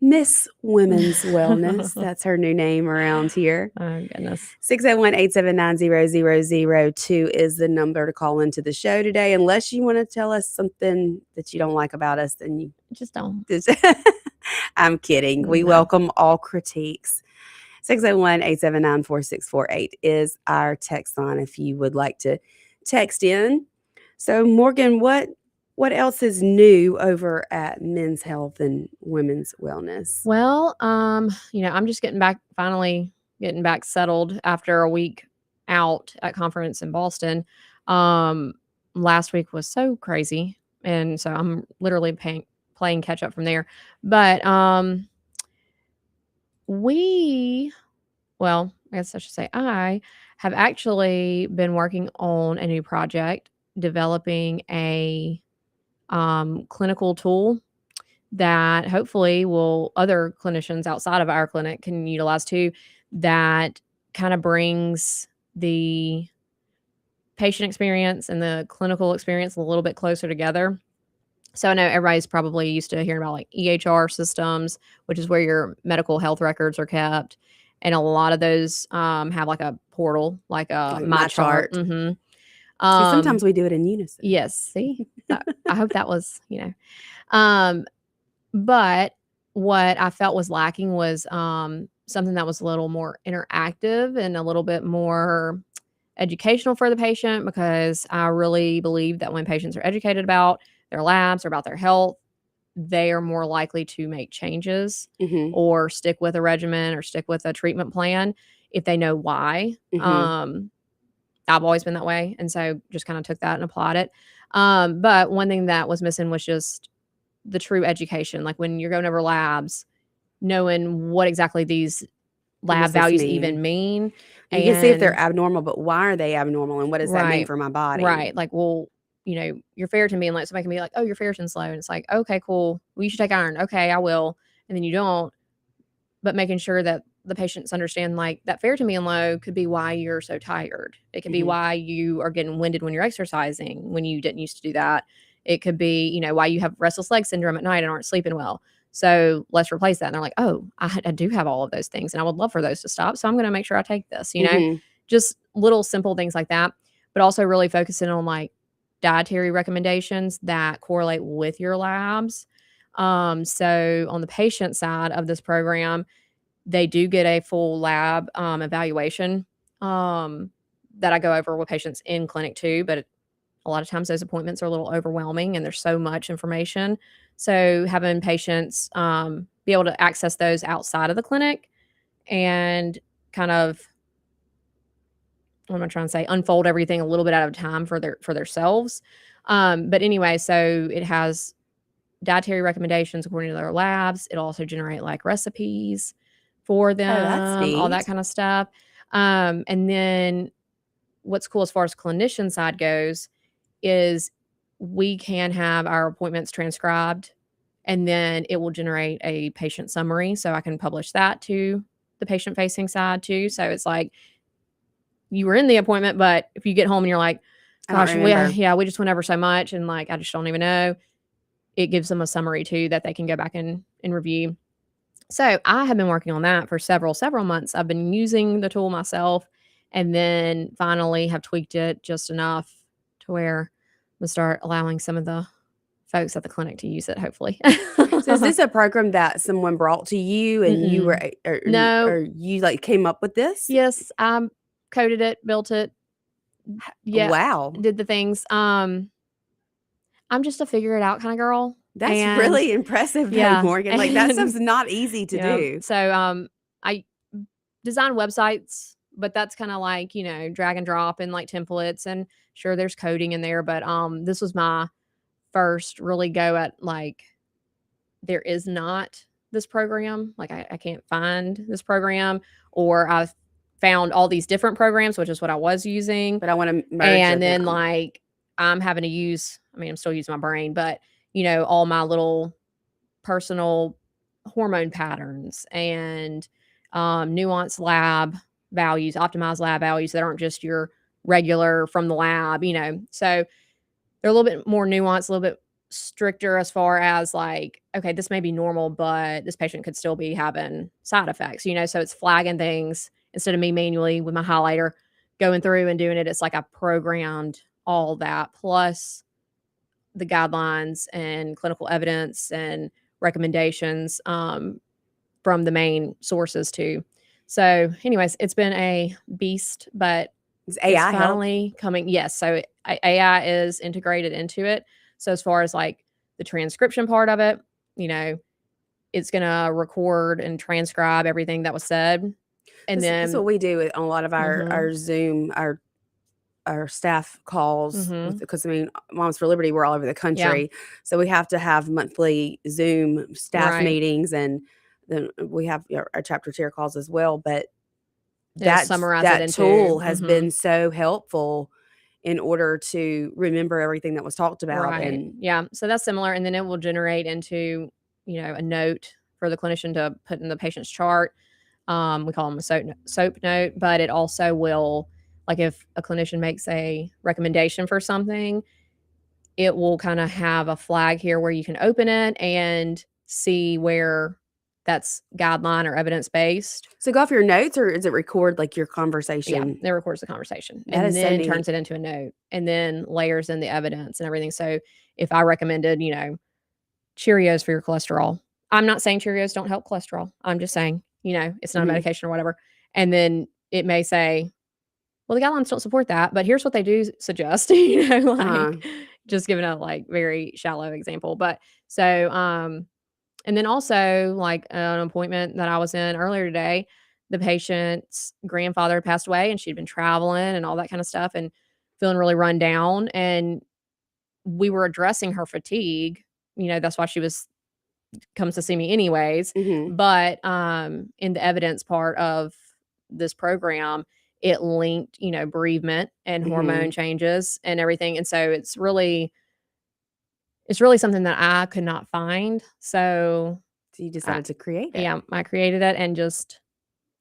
Miss Women's Wellness. That's her new name around here. Oh, goodness. 601-879-0002 is the number to call into the show today. Unless you want to tell us something that you don't like about us, then you just don't. I'm kidding. We welcome all critiques. 601-879-4648 is our text line if you would like to text in. So, Morgan, what else is new over at Men's Health and Women's Wellness? Well, I'm just finally getting back settled after a week out at conference in Boston. Last week was so crazy, and so I'm literally playing catch up from there. But I guess I should say I have actually been working on a new project, developing a clinical tool that hopefully other clinicians outside of our clinic can utilize too, that kind of brings the patient experience and the clinical experience a little bit closer together. So I know everybody's probably used to hearing about like EHR systems, which is where your medical health records are kept. And a lot of those have like a portal, like a My Chart. Mm-hmm. Sometimes we do it in unison. Yes. See, I hope that was, but what I felt was lacking was something that was a little more interactive and a little bit more educational for the patient, because I really believe that when patients are educated about their labs or about their health, they are more likely to make changes or stick with a regimen or stick with a treatment plan if they know why. I've always been that way. And so just kind of took that and applied it. But one thing that was missing was just the true education. Like when you're going over labs, knowing what exactly these lab values even mean. You can see if they're abnormal, but why are they abnormal? And what does that mean for my body? Right. Like, well, your ferritin being low. Somebody can be like, oh, your ferritin's low. And it's like, okay, cool. Well, you should take iron. Okay, I will. And then you don't. But making sure that the patients understand like that ferritin being low could be why you're so tired. It could be why you are getting winded when you're exercising when you didn't used to do that. It could be, why you have restless leg syndrome at night and aren't sleeping well. So let's replace that. And they're like, oh, I do have all of those things and I would love for those to stop. So I'm going to make sure I take this, just little simple things like that, but also really focusing on like dietary recommendations that correlate with your labs. So on the patient side of this program, they do get a full lab evaluation that I go over with patients in clinic too, but a lot of times those appointments are a little overwhelming and there's so much information. So having patients be able to access those outside of the clinic and kind of, what am I trying to say, unfold everything a little bit at a time for themselves. But anyway, so it has dietary recommendations according to their labs. It'll also generate like recipes for them, all that kind of stuff. And then what's cool as far as clinician side goes is we can have our appointments transcribed and then it will generate a patient summary. So I can publish that to the patient facing side too. So it's like you were in the appointment, but if you get home and you're like, gosh, we just went over so much and like, I just don't even know. It gives them a summary too that they can go back and review. So I have been working on that for several months. I've been using the tool myself and then finally have tweaked it just enough to where I'm going to start allowing some of the folks at the clinic to use it, hopefully. So is this a program that someone brought to you and you were, No. or you like came up with this? Yes, I coded it, built it. Yeah. Wow. Did the things. I'm just a figure it out kind of girl. That's really impressive, though, Morgan. Like that stuff's not easy to do. So I design websites, but that's kind of like, drag and drop and like templates, and sure there's coding in there, but this was my first really go at like there is not this program. Like I can't find this program, or I've found all these different programs, which is what I was using. But I want to merge and then them. like I'm having to use, I'm still using my brain, but all my little personal hormone patterns and nuanced lab values, optimized lab values that aren't just your regular from the lab, So they're a little bit more nuanced, a little bit stricter as far as like, okay, this may be normal, but this patient could still be having side effects, so it's flagging things instead of me manually with my highlighter going through and doing it. It's like I programmed all that plus the guidelines and clinical evidence and recommendations from the main sources too. So anyways, it's been a beast, but Is AI it's finally coming. Yes. So AI is integrated into it. So as far as like the transcription part of it, it's going to record and transcribe everything that was said. And That's what we do on a lot of our Zoom, our staff calls, because Moms for Liberty, we're all over the country. So we have to have monthly Zoom staff meetings, and then we have our chapter chair calls as well. But that tool has been so helpful in order to remember everything that was talked about. Right. And so that's similar. And then it will generate into, a note for the clinician to put in the patient's chart. We call them a SOAP note, but it also will, like if a clinician makes a recommendation for something, it will kind of have a flag here where you can open it and see where that's guideline or evidence-based. So go off your notes, or does it record like your conversation? Yeah, it records the conversation That and is so then neat. turns it into a note and then layers in the evidence and everything. So if I recommended, Cheerios for your cholesterol, I'm not saying Cheerios don't help cholesterol. I'm just saying, it's not a medication or whatever. And then it may say, well, the guidelines don't support that, but here's what they do suggest, just giving a like very shallow example. But so, and then also like an appointment that I was in earlier today, the patient's grandfather had passed away and she'd been traveling and all that kind of stuff and feeling really run down. And we were addressing her fatigue. That's why she comes to see me anyways. But in the evidence part of this program, it linked, bereavement and hormone changes and everything. And so it's really something that I could not find. So you decided to create it. Yeah, I created it and just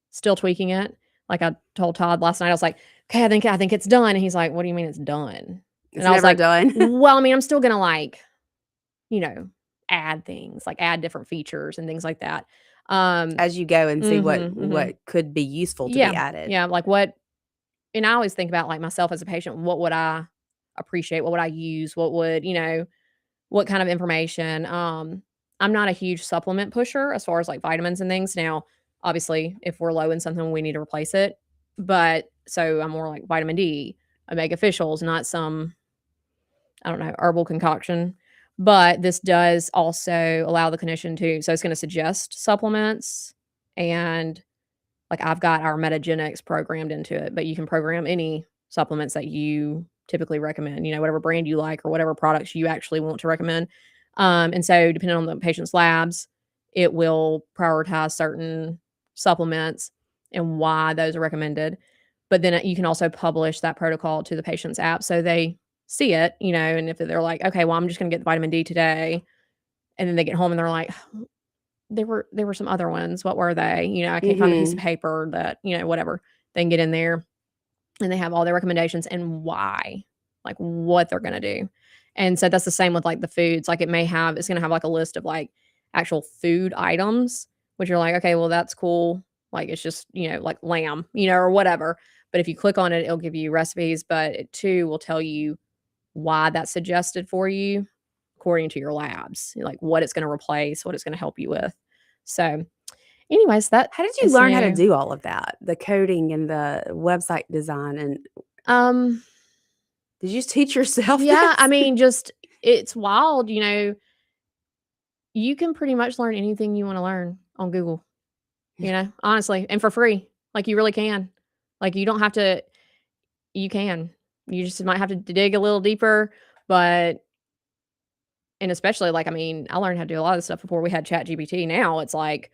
still tweaking it. Like I told Todd last night, I was like, okay, I think it's done. And he's like, what do you mean it's done? It's And I was never like, done. well, I mean, I'm still going to add things, like add different features and things like that. As you go and see mhm. what could be useful to be Yeah. added. Yeah. Like and I always think about like myself as a patient, what would I appreciate? What would I use? What would, what kind of information? I'm not a huge supplement pusher as far as like vitamins and things. Now, obviously, if we're low in something, we need to replace it. But so I'm more like vitamin D, omega fish oils, not some, I don't know, herbal concoction. But this does also allow the clinician to, so it's going to suggest supplements, and like I've got our Metagenics programmed into it, but you can program any supplements that you typically recommend, whatever brand you like or whatever products you actually want to recommend. And so depending on the patient's labs, it will prioritize certain supplements and why those are recommended. But then you can also publish that protocol to the patient's app so they see it, and if they're like, okay, well, I'm just going to get the vitamin D today. And then they get home and they're like, there were some other ones. What were they? I can't find a piece of paper that, whatever. They can get in there and they have all their recommendations and why, like what they're going to do. And so that's the same with like the foods. Like it's going to have like a list of like actual food items, which you're like, okay, well, that's cool. Like it's just, like lamb, or whatever. But if you click on it, it'll give you recipes, but it too will tell you why that's suggested for you according to your labs, like what it's going to replace, what it's going to help you with. So anyways, how did you learn how to do all of that? The coding and the website design and did you just teach yourself Yeah, this? I mean, just it's wild, you can pretty much learn anything you want to learn on Google, honestly, and for free. Like you really can. Like you don't have to, you can. You just might have to dig a little deeper, but and especially like, I mean, I learned how to do a lot of stuff before we had ChatGPT. Now it's like,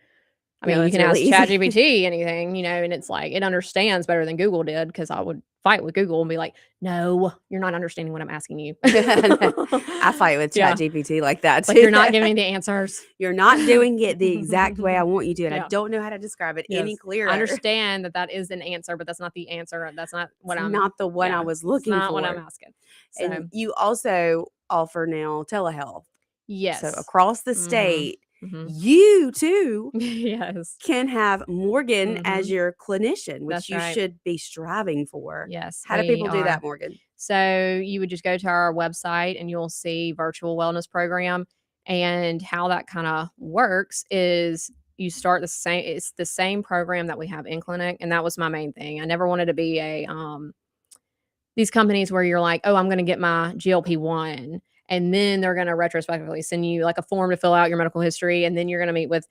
I mean, you can ask ChatGPT anything, and it's like it understands better than Google did, because I would fight with Google and be like, no, you're not understanding what I'm asking you. I fight with Yeah. ChatGPT like that too. Like you're not giving me the answers. You're not doing it the exact way I want you to, and Yeah. I don't know how to describe it any Yes. clearer. I understand that is an answer, but that's not the answer. That's not what It's I'm not the one I was looking not for. what I'm asking. So And you also offer now telehealth. yes. So across the Mhm. state, Mhm. you too Yes. can have Morgan as Mhm. your clinician, which That's you right. should be striving for. Yes. How do we people do are. that, Morgan? So you would just go to our website and you'll see virtual wellness program. And how that kind of works is you start it's the same program that we have in clinic. And that was my main thing. I never wanted to be these companies where you're like, oh, I'm going to get my GLP-1. And then they're going to retrospectively send you like a form to fill out your medical history. And then you're going to meet with,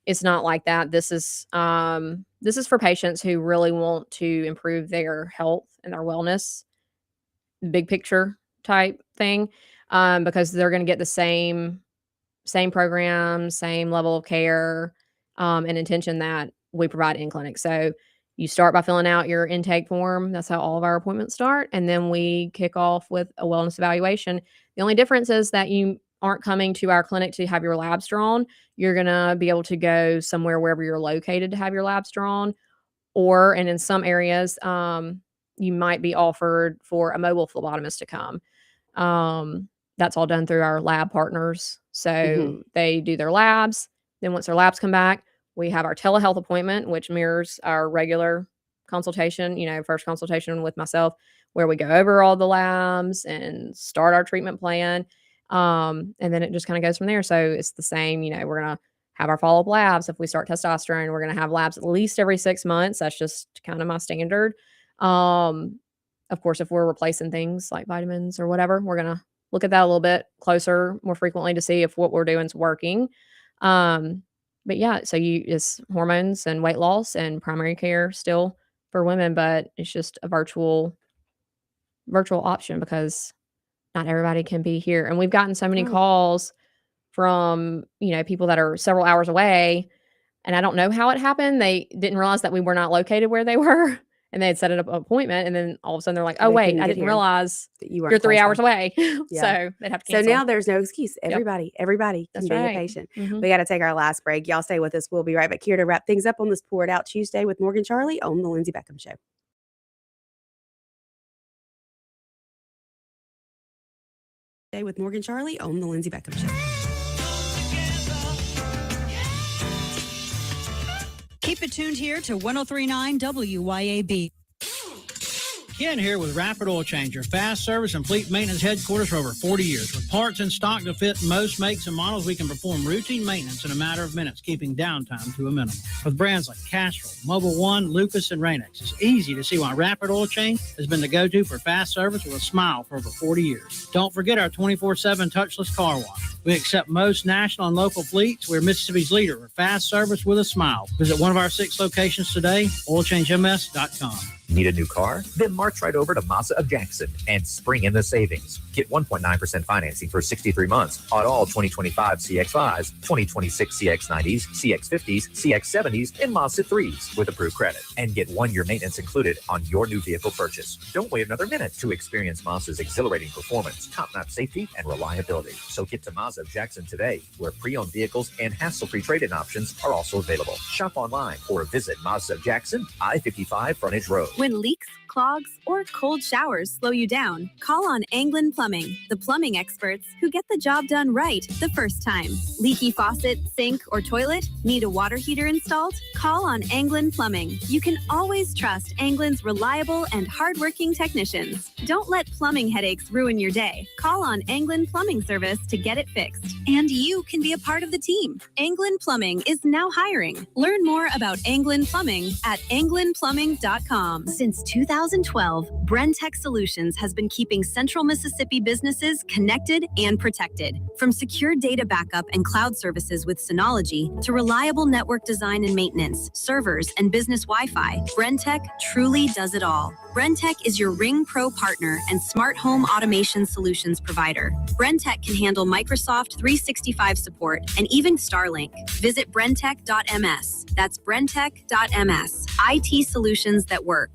it's not like that. This is for patients who really want to improve their health and their wellness, big picture type thing, because they're going to get the same program, same level of care, and intention that we provide in clinic. So you start by filling out your intake form. That's how all of our appointments start. And then we kick off with a wellness evaluation. The only difference is that you aren't coming to our clinic to have your labs drawn. You're going to be able to go somewhere wherever you're located to have your labs drawn. And in some areas, you might be offered for a mobile phlebotomist to come. That's all done through our lab partners. So they do their labs. Then once their labs come back, we have our telehealth appointment, which mirrors our regular consultation, first consultation with myself, where we go over all the labs and start our treatment plan. And then it just kind of goes from there. So it's the same, we're going to have our follow-up labs. If we start testosterone, we're going to have labs at least every 6 months. That's just kind of my standard. Of course, if we're replacing things like vitamins or whatever, we're going to look at that a little bit closer, more frequently, to see if what we're doing is working. But yeah, so it's hormones and weight loss and primary care still for women, but it's just a virtual option because not everybody can be here. And we've gotten so many calls from, people that are several hours away, and I don't know how it happened. They didn't realize that we were not located where they were. and they had set an appointment, and then all of a sudden they're like, oh, They wait, couldn't I get didn't here. realize That you weren't you're 3 close hours by. away. Yeah. So they'd have to So cancel. now there's no excuse. Everybody can That's be right. patient. Mhm. We got to take our last break. Y'all stay with us. We'll be right back here to wrap things up on this Pour It Out Tuesday with Morgan Charlie on the Lindsay Beckham Show. With Morgan Charlie on the Lindsay Beckham Show. Keep it tuned here to 1039 WYAB. Ken here with Rapid Oil Change, your fast service and fleet maintenance headquarters for over 40 years. With parts in stock to fit most makes and models, we can perform routine maintenance in a matter of minutes, keeping downtime to a minimum. With brands like Castrol, Mobile One, Lucas, and Rain-X, it's easy to see why Rapid Oil Change has been the go-to for fast service with a smile for over 40 years. Don't forget our 24/7 touchless car wash. We accept most national and local fleets. We're Mississippi's leader for fast service with a smile. Visit one of our 6 locations today, oilchangems.com. Need a new car? Then march right over to Mazda of Jackson and spring in the savings. Get 1.9% financing for 63 months on all 2025 CX-5s, 2026 CX-90s, CX-50s, CX-70s, and Mazda 3s with approved credit. And get 1-year maintenance included on your new vehicle purchase. Don't wait another minute to experience Mazda's exhilarating performance, top-notch safety, and reliability. So get to Mazda of Jackson today, where pre-owned vehicles and hassle-free trade-in options are also available. Shop online or visit Mazda of Jackson, I-55 Frontage Road. When leaks, clogs, or cold showers slow you down, call on Anglin Plumbing, the plumbing experts who get the job done right the first time. Leaky faucet, sink, or toilet? Need a water heater installed? Call on Anglin Plumbing. You can always trust Anglin's reliable and hardworking technicians. Don't let plumbing headaches ruin your day. Call on Anglin Plumbing Service to get it fixed. And you can be a part of the team. Anglin Plumbing is now hiring. Learn more about Anglin Plumbing at anglinplumbing.com. Since 2012, Brentech Solutions has been keeping Central Mississippi businesses connected and protected. From secure data backup and cloud services with Synology to reliable network design and maintenance, servers, and business Wi-Fi, Brentech truly does it all. Brentech is your Ring Pro partner and smart home automation solutions provider. Brentech can handle Microsoft 365 support and even Starlink. Visit brentech.ms. That's brentech.ms. IT solutions that work.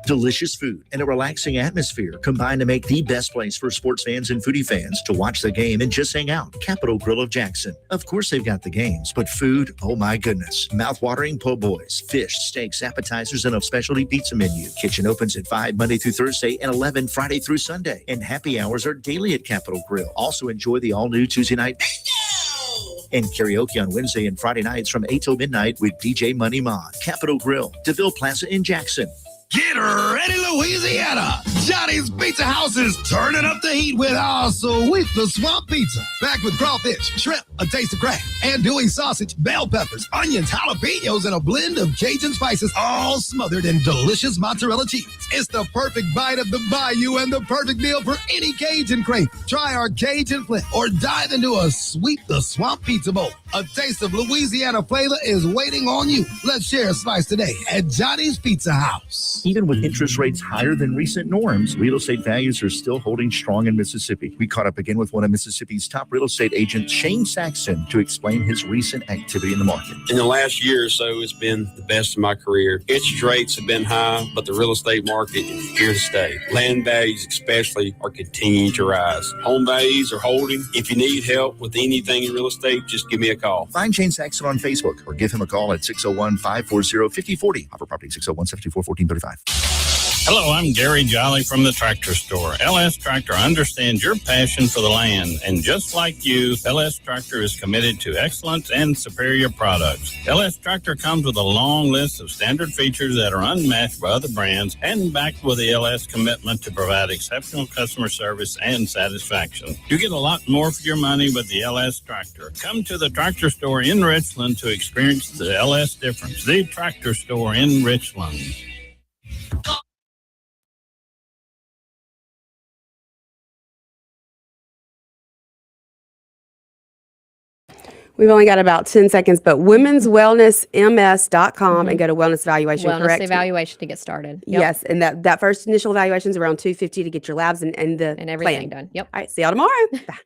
Delicious food and a relaxing atmosphere combine to make the best place for sports fans and foodie fans to watch the game and just hang out. Capitol Grill of Jackson. Of course they've got the games, but food, oh my goodness. Mouth-watering po' boys, fish, steaks, appetizers, and a specialty pizza menu. Kitchen opens at 5 Monday through Thursday and 11 Friday through Sunday. And happy hours are daily at Capitol Grill. Also enjoy the all-new Tuesday night and karaoke on Wednesday and Friday nights from 8 till midnight with DJ Money Mod. Capitol Grill, DeVille Plaza in Jackson. Get ready, Louisiana! Johnny's Pizza House is turning up the heat with our Sweet the Swamp Pizza. Packed with crawfish, shrimp, a taste of crab, andouille sausage, bell peppers, onions, jalapenos, and a blend of Cajun spices, all smothered in delicious mozzarella cheese. It's the perfect bite of the bayou and the perfect meal for any Cajun crave. Try our Cajun Flint or dive into a Sweet the Swamp Pizza bowl. A taste of Louisiana flavor is waiting on you. Let's share a slice today at Johnny's Pizza House. Even with interest rates higher than recent norms, real estate values are still holding strong in Mississippi. We caught up again with one of Mississippi's top real estate agents, Shane Saxon, to explain his recent activity in the market. In the last year or so, it's been the best of my career. Interest rates have been high, but the real estate market is here to stay. Land values especially are continuing to rise. Home values are holding. If you need help with anything in real estate, just give me a call. Find Shane Saxon on Facebook or give him a call at 601-540-5040. Offer property 601-74-1435. Hello, I'm Gary Jolly from the Tractor Store. LS Tractor understands your passion for the land, and just like you, LS Tractor is committed to excellence and superior products. LS Tractor comes with a long list of standard features that are unmatched by other brands and backed with the LS commitment to provide exceptional customer service and satisfaction. You get a lot more for your money with the LS Tractor. Come to the Tractor Store in Richland to experience the LS difference. The Tractor Store in Richland. We've only got about 10 seconds, but womenswellnessms.com and go to wellness evaluation, Wellness correct? evaluation to get started. Yep. Yes, and that first initial evaluation is around $250 to get your labs and the and everything plan done. Yep. All right, see y'all tomorrow. Bye.